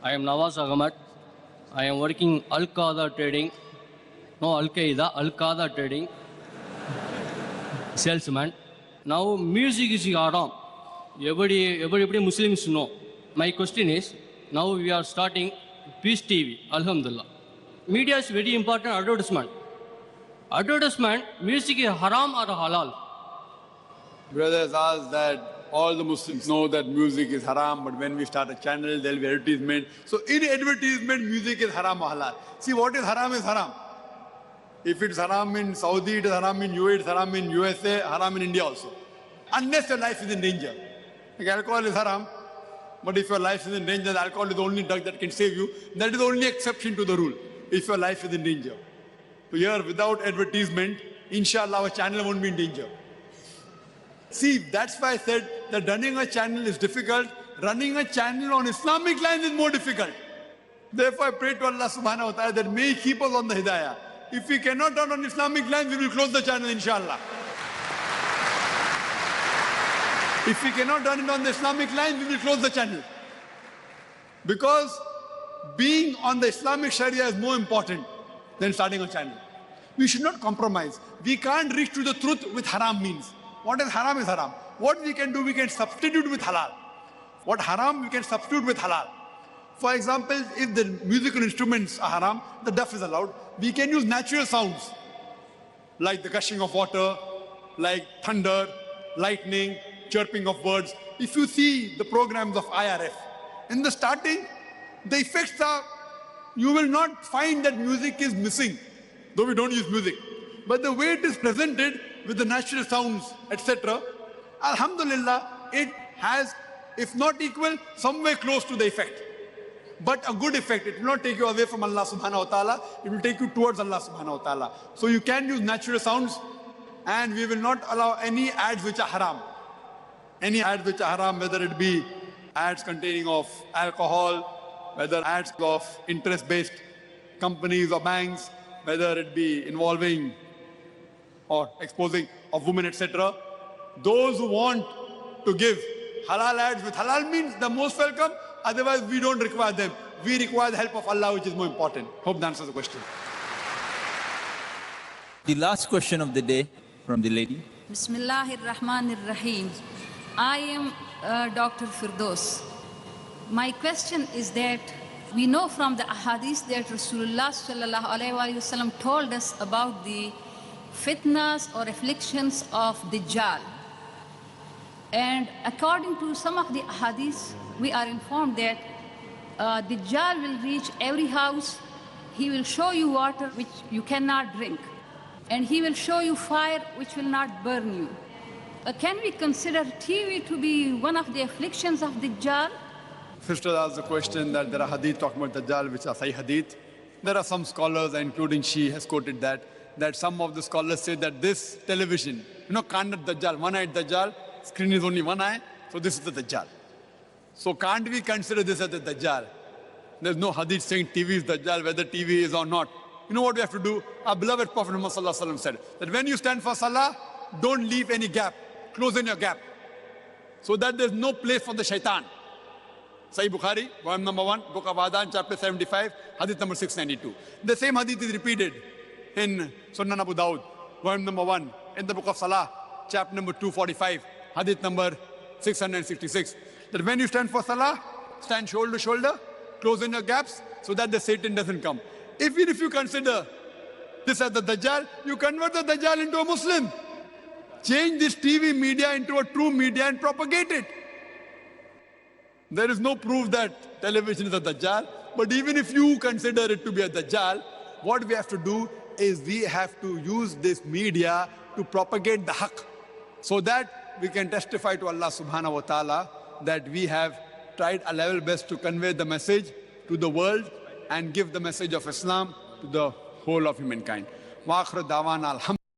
I am Nawaz Ahmad. I am working Al-Qaeda trading. No, Al-Qaeda, Al-Qaeda trading. Salesman. Now, music is haram. Everybody Muslims know. My question is, now we are starting Peace TV. Alhamdulillah. Media is very important advertisement. Advertisement, music is haram or halal? Brothers asked that all the Muslims know that music is haram, but when we start a channel, there will be advertisement. So in advertisement, music is haram or halal. See, what is haram is haram. If it's haram in Saudi, it is haram in UAE, it's haram in USA, haram in India also. Unless your life is in danger. Like alcohol is haram, but if your life is in danger, the alcohol is the only drug that can save you. That is the only exception to the rule, if your life is in danger. So here, without advertisement, inshallah, our channel won't be in danger. See, that's why I said that running a channel is difficult. Running a channel on Islamic lines is more difficult. Therefore, I pray to Allah subhanahu wa ta'ala that may He keep us on the hidayah. If we cannot run on Islamic lines, we will close the channel, inshallah. If we cannot run it on the Islamic lines, we will close the channel. Because being on the Islamic Sharia is more important than starting a channel. We should not compromise. We can't reach to the truth with haram means. What is haram is haram. What we can do, we can substitute with halal. What haram, we can substitute with halal. For example, if the musical instruments are haram, the duff is allowed. We can use natural sounds, like the gushing of water, like thunder, lightning, chirping of birds. If you see the programs of IRF, in the starting, the effects are, you will not find that music is missing, though we don't use music. But the way it is presented with the natural sounds, etc., alhamdulillah, it has, if not equal, somewhere close to the effect. But a good effect. It will not take you away from Allah subhanahu wa ta'ala. It will take you towards Allah subhanahu wa ta'ala. So you can use natural sounds, and we will not allow any ads which are haram. Any ads which are haram, whether it be ads containing of alcohol, whether ads of interest-based companies or banks, whether it be involving or exposing of women, etc. Those who want to give halal ads with halal means, the most welcome. Otherwise, we don't require them. We require the help of Allah, which is more important. Hope that answers the question. The last question of the day from the lady. Bismillahir Rahmanir Rahim. I am Dr. Firdaus. My question is that we know from the ahadith that Rasulullah sallallahu alaihi wasallam told us about the fitnas or afflictions of Dajjal. And according to some of the ahadith, we are informed that Dajjal will reach every house. He will show you water which you cannot drink. And he will show you fire which will not burn you. Can we consider TV to be one of the afflictions of Dajjal? Sister asked the question that there are hadith talking about Dajjal, which are Sahih hadith. There are some scholars, including she has quoted that some of the scholars say that this television, Kanat Dajjal, one-eyed Dajjal, screen is only one eye, so this is the Dajjal. So can't we consider this as the Dajjal? There's no hadith saying TV is Dajjal, whether TV is or not. You know what we have to do? Our beloved Prophet Muhammad sallallahu alaihi wasallam said that when you stand for salah, don't leave any gap. Close in your gap. So that there's no place for the shaitan. Sahih Bukhari, volume number 1, Book of Adhan, chapter 75, hadith number 692. The same hadith is repeated in Sunan Abu Dawud, volume number 1, in the Book of Salah, chapter number 245, hadith number 666. That when you stand for salah, stand shoulder to shoulder, close in your gaps, so that the Satan doesn't come. Even if you consider this as the Dajjal, you convert the Dajjal into a Muslim. Change this TV media into a true media and propagate it. There is no proof that television is a Dajjal, but even if you consider it to be a Dajjal, what we have to do is we have to use this media to propagate the haqq, so that we can testify to Allah subhanahu wa ta'ala that we have tried our level best to convey the message to the world and give the message of Islam to the whole of humankind. Wa akhir da'wana alhamdulillah.